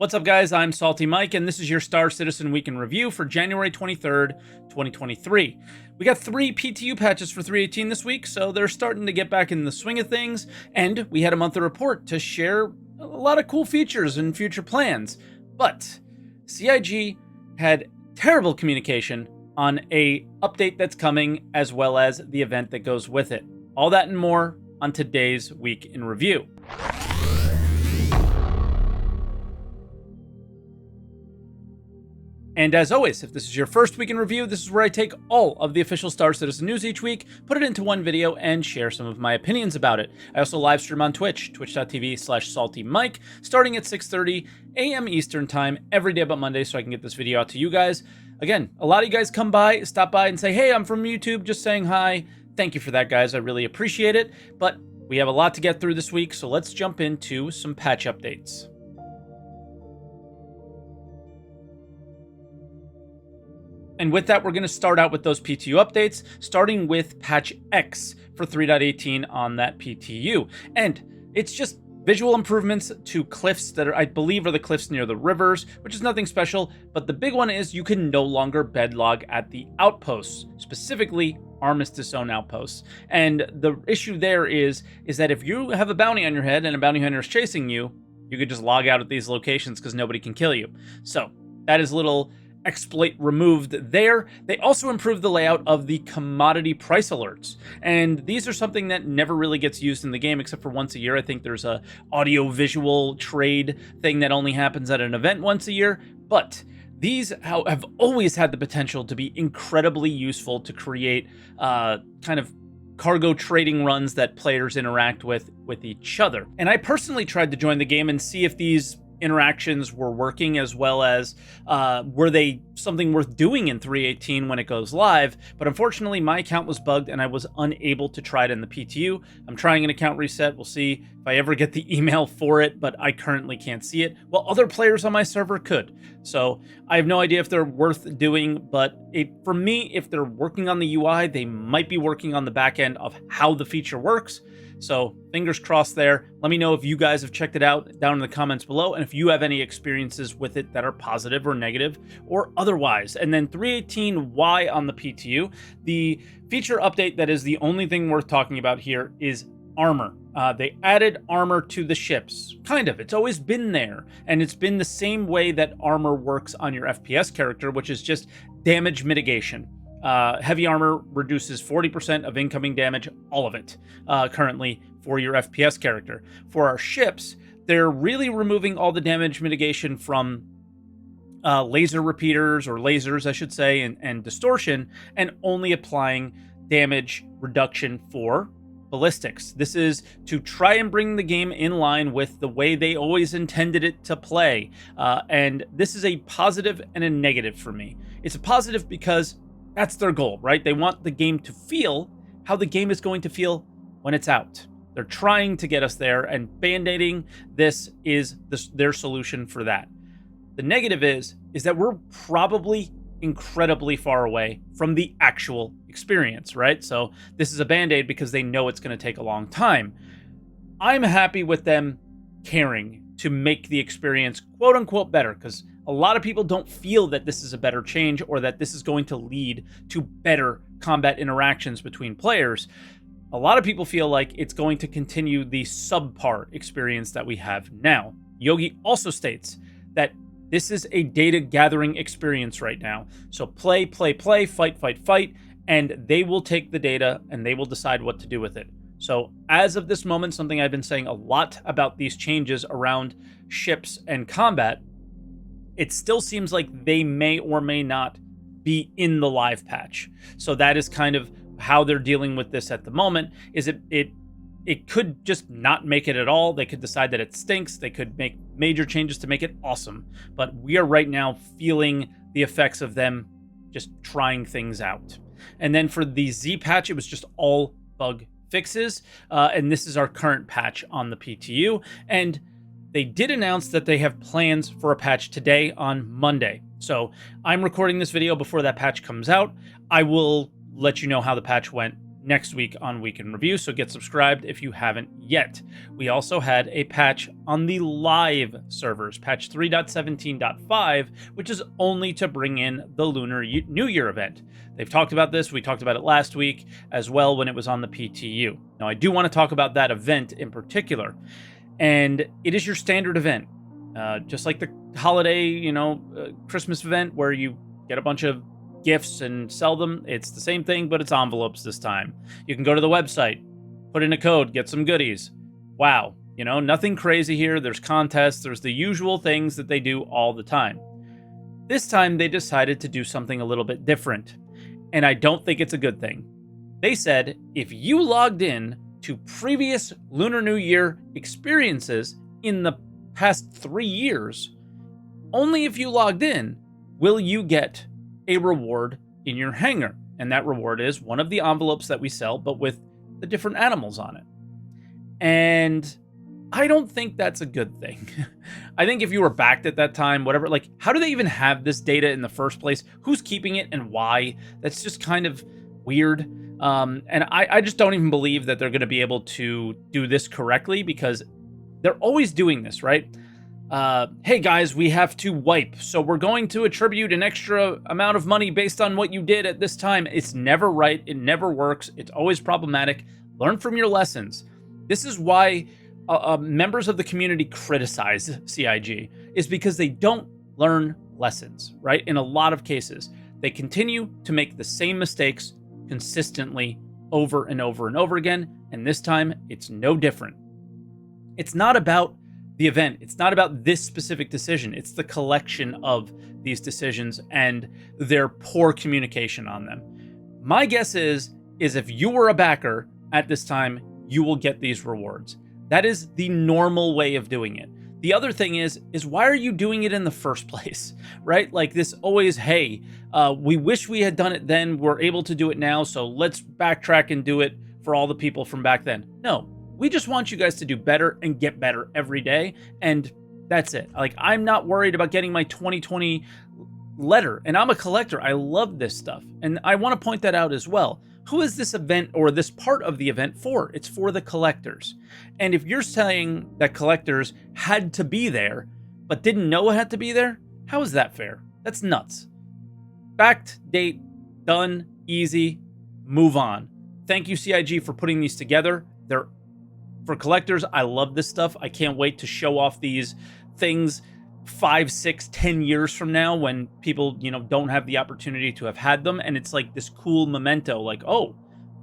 What's up, guys? I'm SaltEMike, and this is your Star Citizen Week in Review for January 23rd, 2023. We got 3 PTU patches for 3.18 this week, so they're starting to get back in the swing of things, and we had a monthly report to share a lot of cool features and future plans. But CIG had terrible communication on a update that's coming, as well as the event that goes with it. All that and more on today's Week in Review. And as always, if this is your first week in review, this is where I take all of the official Star Citizen news each week, put it into one video, and share some of my opinions about it. I also live stream on Twitch, twitch.tv/SaltEMike, starting at 6:30 a.m. Eastern Time every day but Monday, so I can get this video out to you guys. Again, a lot of you guys come by, stop by, and say, hey, I'm from YouTube, just saying hi. Thank you for that, guys. I really appreciate it. But we have a lot to get through this week, so let's jump into some patch updates. And with that, we're going to start out with those PTU updates, starting with patch X for 3.18 on that PTU. And it's just visual improvements to cliffs that are, I believe, are the cliffs near the rivers, which is nothing special. But the big one is you can no longer bedlog at the outposts, specifically Armistice Zone outposts. And the issue there is that if you have a bounty on your head and a bounty hunter is chasing you, you could just log out at these locations because nobody can kill you. So that is a little exploit removed there. They also improved the layout of the commodity price alerts, and these are something that never really gets used in the game except for once a year. I think there's a audio visual trade thing that only happens at an event once a year, but these have always had the potential to be incredibly useful to create kind of cargo trading runs that players interact with each other. And I personally tried to join the game and see if these interactions were working, as well as were they something worth doing in 3.18 when it goes live. But unfortunately, my account was bugged and I was unable to try it in the PTU. I'm trying an account reset. We'll see if I ever get the email for it, but I currently can't see it, while other players on my server could. So I have no idea if they're worth doing, but for me, if they're working on the UI, they might be working on the back end of how the feature works. So fingers crossed there. Let me know if you guys have checked it out down in the comments below, and if you have any experiences with it that are positive or negative or otherwise. And then 3.18Y on the PTU, the feature update that is the only thing worth talking about here is armor. They added armor to the ships. Kind of. It's always been there. And it's been the same way that armor works on your FPS character, which is just damage mitigation. Heavy armor reduces 40% of incoming damage, all of it, currently for your FPS character. For our ships, they're really removing all the damage mitigation from laser repeaters, or lasers, I should say, and distortion, and only applying damage reduction for ballistics. This is to try and bring the game in line with the way they always intended it to play. And this is a positive and a negative for me. It's a positive because that's their goal, right? They want the game to feel how the game is going to feel when it's out. They're trying to get us there, and band-aiding this is their solution for that. The negative is that we're probably incredibly far away from the actual experience, right? So this is a band-aid because they know it's going to take a long time. I'm happy with them caring to make the experience quote-unquote better, because a lot of people don't feel that this is a better change or that this is going to lead to better combat interactions between players. A lot of people feel like it's going to continue the subpar experience that we have now. Yogi also states that this is a data gathering experience right now. So play, fight, and they will take the data and they will decide what to do with it. So as of this moment, something I've been saying a lot about these changes around ships and combat, it still seems like they may or may not be in the live patch. So that is kind of how they're dealing with this at the moment. Is it could just not make it at all. They could decide that it stinks. They could make major changes to make it awesome. But we are right now feeling the effects of them just trying things out. And then for the Z patch, it was just all bug fixes. And this is our current patch on the PTU. And they did announce that they have plans for a patch today on Monday. So I'm recording this video before that patch comes out. I will let you know how the patch went next week on Week in Review, so get subscribed if you haven't yet. We also had a patch on the live servers, patch 3.17.5, which is only to bring in the Lunar New Year event. They've talked about this. We talked about it last week as well when it was on the PTU. Now, I do want to talk about that event in particular, and it is your standard event, just like the holiday, Christmas event where you get a bunch of gifts and sell them. It's the same thing, but it's envelopes this time. You can go to the website, put in a code, get some goodies. Wow, nothing crazy here. There's contests, there's the usual things that they do all the time. This time they decided to do something a little bit different, and I don't think it's a good thing. They said if you logged in to previous Lunar New Year experiences in the past 3 years, only if you logged in will you get a reward in your hangar. And that reward is one of the envelopes that we sell, but with the different animals on it. And I don't think that's a good thing. I think if you were backed at that time, whatever, how do they even have this data in the first place? Who's keeping it and why? That's just kind of weird. And I just don't even believe that they're going to be able to do this correctly, because they're always doing this, right? Hey guys, we have to wipe, so we're going to attribute an extra amount of money based on what you did at this time. It's never right. It never works. It's always problematic. Learn from your lessons. This is why members of the community criticize CIG, is because they don't learn lessons, right? In a lot of cases, they continue to make the same mistakes consistently over and over and over again, and this time it's no different. It's not about the event. It's not about this specific decision. It's the collection of these decisions and their poor communication on them. My guess is if you were a backer at this time, you will get these rewards. That is the normal way of doing it. The other thing is why are you doing it in the first place, right? Like this always, hey, we wish we had done it then. We're able to do it now, so let's backtrack and do it for all the people from back then. No. We just want you guys to do better and get better every day, and that's it. I'm not worried about getting my 2020 letter, and I'm a collector. I love this stuff, and I want to point that out as well. Who is this event or this part of the event for? It's for the collectors. And if you're saying that collectors had to be there, but didn't know it had to be there, how is that fair? That's nuts. Fact, date, done, easy, move on. Thank you, CIG, for putting these together. They're For collectors, I love this stuff. I can't wait to show off these things 5, 6, 10 years from now when people, don't have the opportunity to have had them. And it's like this cool memento, like, oh,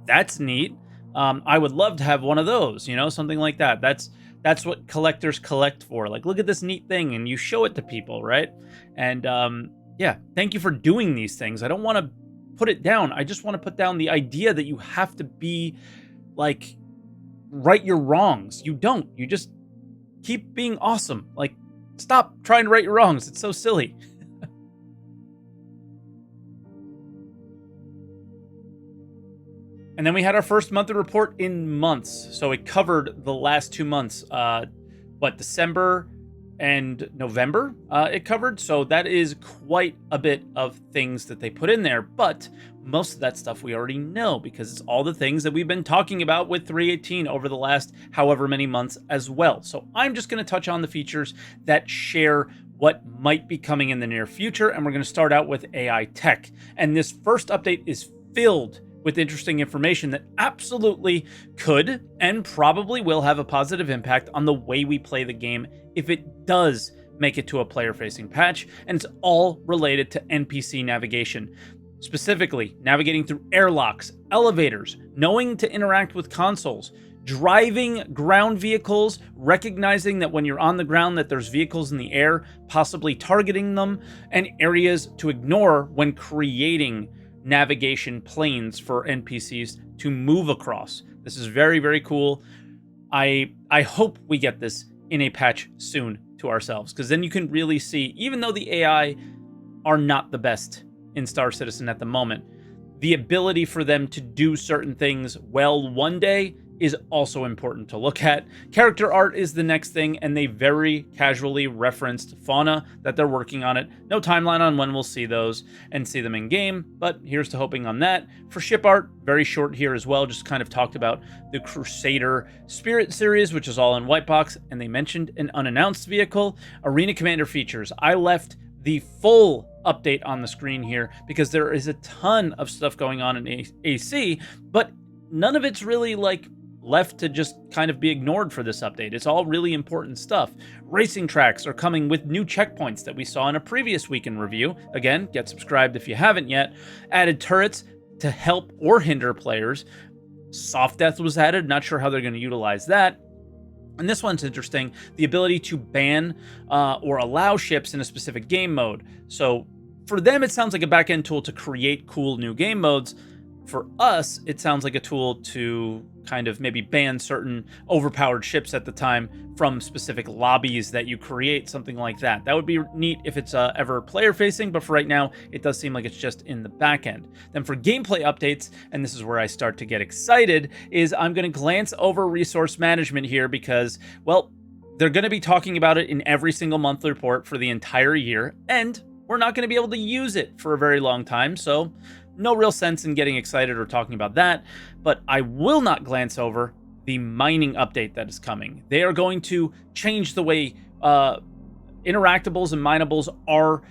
that's neat. I would love to have one of those, something like that. That's what collectors collect for. Like, look at this neat thing, and you show it to people, right? And yeah, thank you for doing these things. I don't want to put it down. I just want to put down the idea that you have to be right your wrongs. You don't. You just keep being awesome. Stop trying to right your wrongs. It's so silly. And then we had our first monthly report in months. So it covered the last 2 months. December and November it covered. So that is quite a bit of things that they put in there. But most of that stuff we already know, because it's all the things that we've been talking about with 3.18 over the last however many months as well. So I'm just going to touch on the features that share what might be coming in the near future. And we're going to start out with AI tech. And this first update is filled with interesting information that absolutely could and probably will have a positive impact on the way we play the game if it does make it to a player-facing patch, and it's all related to NPC navigation. Specifically, navigating through airlocks, elevators, knowing to interact with consoles, driving ground vehicles, recognizing that when you're on the ground that there's vehicles in the air, possibly targeting them, and areas to ignore when creating navigation planes for NPCs to move across. This is very, very cool. I hope we get this in a patch soon to ourselves, because then you can really see, even though the AI are not the best in Star Citizen at the moment, the ability for them to do certain things well one day is also important to look at. Character art is the next thing, and they very casually referenced fauna, that they're working on it. No timeline on when we'll see those and see them in game, but here's to hoping on that. For ship art, very short here as well, just kind of talked about the Crusader Spirit series, which is all in white box, and they mentioned an unannounced vehicle. Arena Commander features. I left the full update on the screen here because there is a ton of stuff going on in AC, but none of it's really like left to just kind of be ignored for this update. It's all really important stuff. Racing tracks are coming with new checkpoints that we saw in a previous week in review. Again, get subscribed if you haven't yet. Added turrets to help or hinder players. Soft death was added. Not sure how they're going to utilize that. And this one's interesting, the ability to ban or allow ships in a specific game mode. So for them, it sounds like a back-end tool to create cool new game modes. For us, it sounds like a tool to kind of maybe ban certain overpowered ships at the time from specific lobbies that you create, something like that. That would be neat if it's ever player-facing, but for right now, it does seem like it's just in the back end. Then for gameplay updates, and this is where I start to get excited, is I'm going to glance over resource management here because, well, they're going to be talking about it in every single monthly report for the entire year, and we're not going to be able to use it for a very long time, so no real sense in getting excited or talking about that. But I will not glance over the mining update that is coming. They are going to change the way interactables and minables are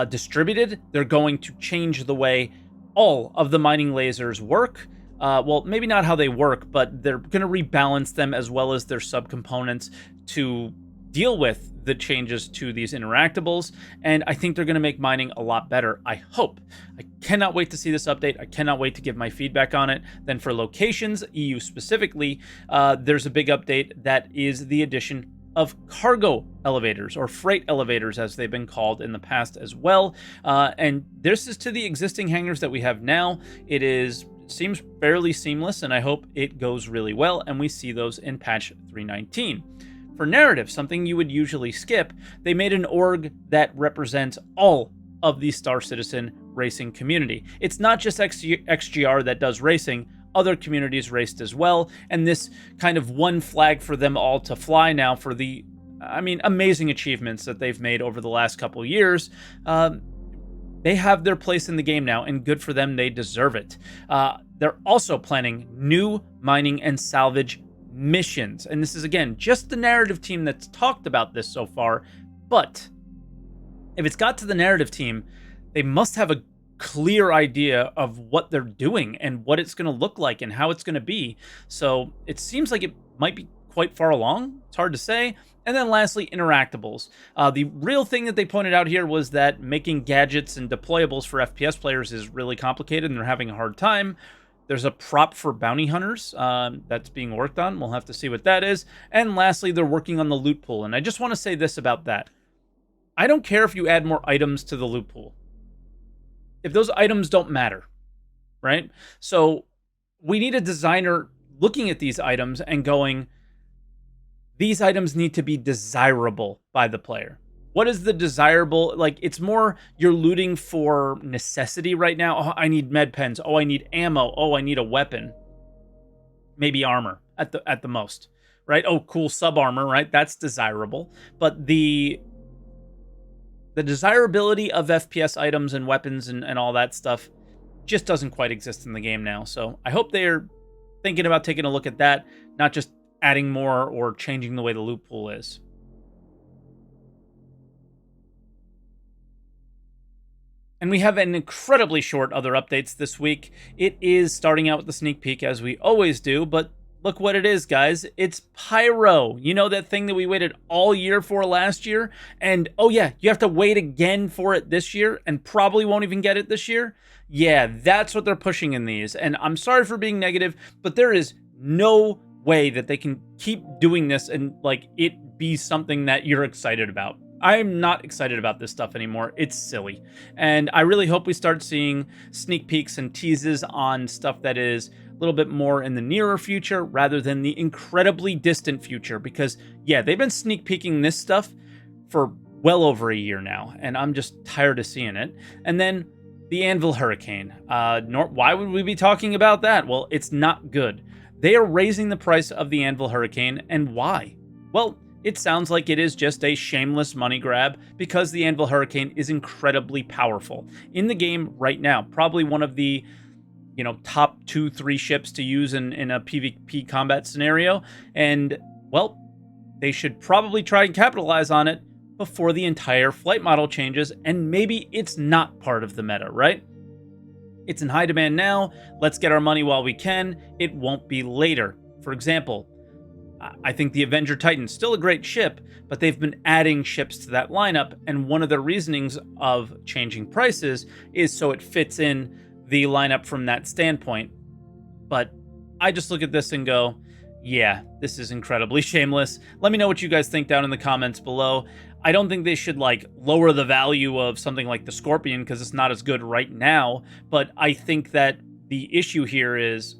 distributed. They're going to change the way all of the mining lasers work. Well, maybe not how they work, but they're going to rebalance them as well as their subcomponents to deal with the changes to these interactables, and I think they're going to make mining a lot better, I hope. I cannot wait to see this update. I cannot wait to give my feedback on it. Then for locations, EU specifically, there's a big update that is the addition of cargo elevators, or freight elevators as they've been called in the past as well. And this is to the existing hangars that we have now. It seems fairly seamless, and I hope it goes really well, and we see those in patch 319. For narrative, something you would usually skip, they made an org that represents all of the Star Citizen racing community. It's not just XGR that does racing, other communities raced as well, and this kind of one flag for them all to fly now for the, amazing achievements that they've made over the last couple years. They have their place in the game now, and good for them, they deserve it. They're also planning new mining and salvage missions, and this is again just the narrative team that's talked about this so far, but if it's got to the narrative team, they must have a clear idea of what they're doing and what it's going to look like and how it's going to be. So it seems like it might be quite far along. It's hard to say. And then lastly, interactables. The real thing that they pointed out here was that making gadgets and deployables for FPS players is really complicated and they're having a hard time. There's a prop for bounty hunters that's being worked on. We'll have to see what that is. And lastly, they're working on the loot pool. And I just want to say this about that. I don't care if you add more items to the loot pool, if those items don't matter, right? So we need a designer looking at these items and going, these items need to be desirable by the player. What is the desirable? Like, it's more you're looting for necessity right now. Oh, I need med pens. Oh, I need ammo. Oh, I need a weapon. Maybe armor at the most, right? Oh, cool sub armor, right? That's desirable. But the desirability of FPS items and weapons and all that stuff just doesn't quite exist in the game now. So I hope they're thinking about taking a look at that, not just adding more or changing the way the loot pool is. And we have an incredibly short other updates this week. It is starting out with the sneak peek as we always do, but look what it is, guys. It's Pyro. You know that thing that we waited all year for last year? And oh yeah, you have to wait again for it this year and probably won't even get it this year? Yeah, that's what they're pushing in these. And I'm sorry for being negative, but there is no way that they can keep doing this and like it be something that you're excited about. I'm not excited about this stuff anymore. It's silly. And I really hope we start seeing sneak peeks and teases on stuff that is a little bit more in the nearer future rather than the incredibly distant future. Because, yeah, they've been sneak peeking this stuff for well over a year now. And I'm just tired of seeing it. And then the Anvil Hurricane. Why would we be talking about that? Well, it's not good. They are raising the price of the Anvil Hurricane, and why? Well, it sounds like it is just a shameless money grab because the Anvil Hurricane is incredibly powerful in the game right now. Probably one of the top 2-3 ships to use in a PvP combat scenario. And, well, they should probably try and capitalize on it before the entire flight model changes, and maybe it's not part of the meta, right? It's in high demand now. Let's get our money while we can. It won't be later. For example, I think the Avenger Titan's still a great ship, but they've been adding ships to that lineup, and one of the reasonings of changing prices is so it fits in the lineup from that standpoint. But I just look at this and go, yeah, this is incredibly shameless. Let me know what you guys think down in the comments below. I don't think they should lower the value of something like the Scorpion because it's not as good right now, but I think that the issue here is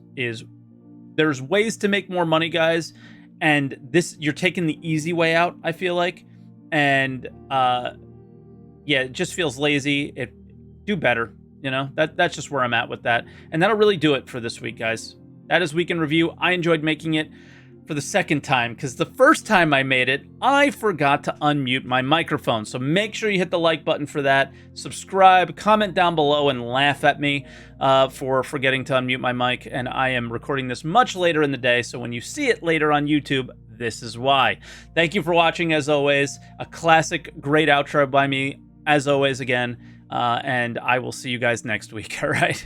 there's ways to make more money, guys. And this, you're taking the easy way out, I feel like. And yeah, it just feels lazy. Do better, That's just where I'm at with that. And that'll really do it for this week, guys. That is Week in Review. I enjoyed making it for the second time because the first time I made it, I forgot to unmute my microphone. So make sure you hit the like button for that. Subscribe, comment down below, and laugh at me for forgetting to unmute my mic. And I am recording this much later in the day, so when you see it later on YouTube, this is why. Thank you for watching, as always. A classic, great outro by me, as always, again. And I will see you guys next week, all right?